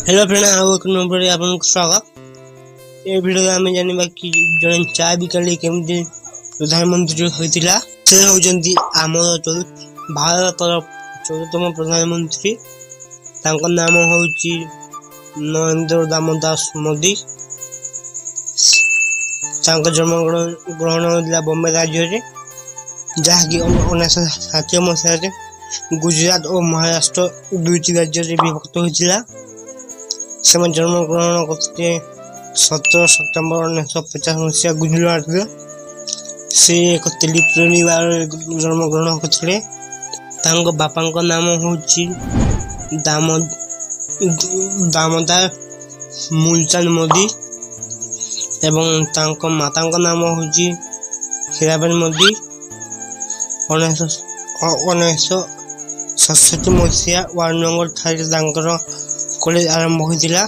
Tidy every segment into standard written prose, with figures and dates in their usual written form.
Hello friend number आपको स्वागत। ये वीडियो आम जाना कि जन चा बिकाली केमती प्रधानमंत्री होता से होती आम भारत 14तम प्रधानमंत्री। नाम हूँ नरेंद्र दामोदास मोदी। जन्म ग्रहण होता बॉम्बे राज्य में, जहाँकि 1960 मसीह गुजरात और महाराष्ट्र दुईटी राज्य में विभक्त होता। से जन्म ग्रहण करते 17 सेप्टेम्बर 1950 मसीहा गुजरात में। से एक तेली परिवार जन्म ग्रहण करते। बापा नाम हूँ दामोदर मूलचंद मोदी एवं माता नाम हूँ हीराबेन मोदी। 1967 मसीहा वार्ड नंबर 3 कॉलेज आरंभ होता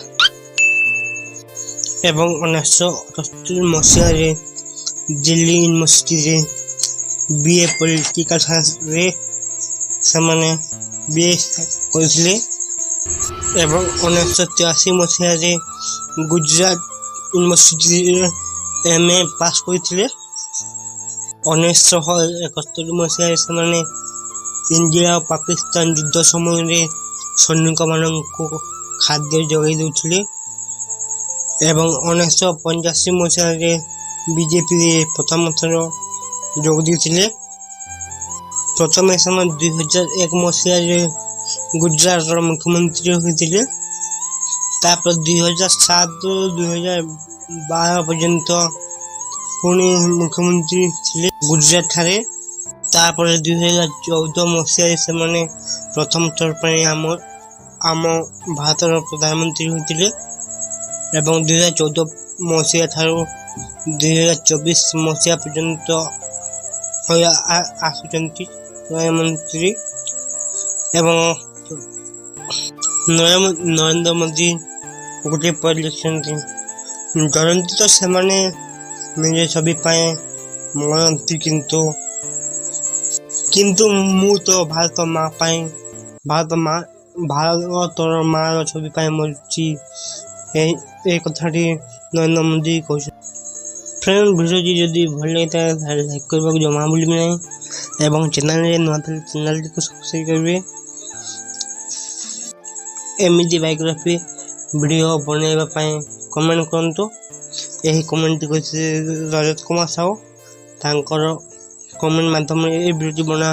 एवं 1978 मसीह Delhi university BA political science से बीए करते एवं 1983 मसीह गुजरात यूनिवर्सिटी एमए पास करते। 1971 मसीह से इंडिया और पाकिस्तान युद्ध समय सैनिक मान खाद्य जगै दूसरे एवं 1985 मसीह बीजेपी प्रथम थर जोग देते। प्रथम 2001 मसीह गुजरात मुख्यमंत्री होते। 2007-2012 पर्यंत पुणी मुख्यमंत्री थे गुजरात ठारे। 2014 मसीह से प्रथम थर आम भारत प्रधानमंत्री होते एवं 2014 मसीहा ठारू 2024 मसीहा पर्यंत आसुचंती प्रधानमंत्री एवं नरेंद्र मोदी गोटे पद लिखते डरती तो से निजे छवि मरती किंतु मु तो भारत माँ भारत माँ छवि मरुची कथाटी नरेंद्र मोदी कह। फ्रेंड वीडियो जदि भल लगे लाइक करने जमा भूल ना एवं चैनल चैनल को सब्सक्राइब करेंगे। एमती बायोग्राफी वीडियो बनवाई कमेंट करतु। यही कमेंट रजत कुमार साहू कमेंट माध्यम वीडियो बना।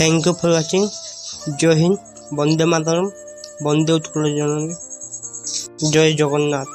Thank you for watching. जय हिंद, वंदे मातरम, वंदे उत्कल जननी, जय जगन्नाथ।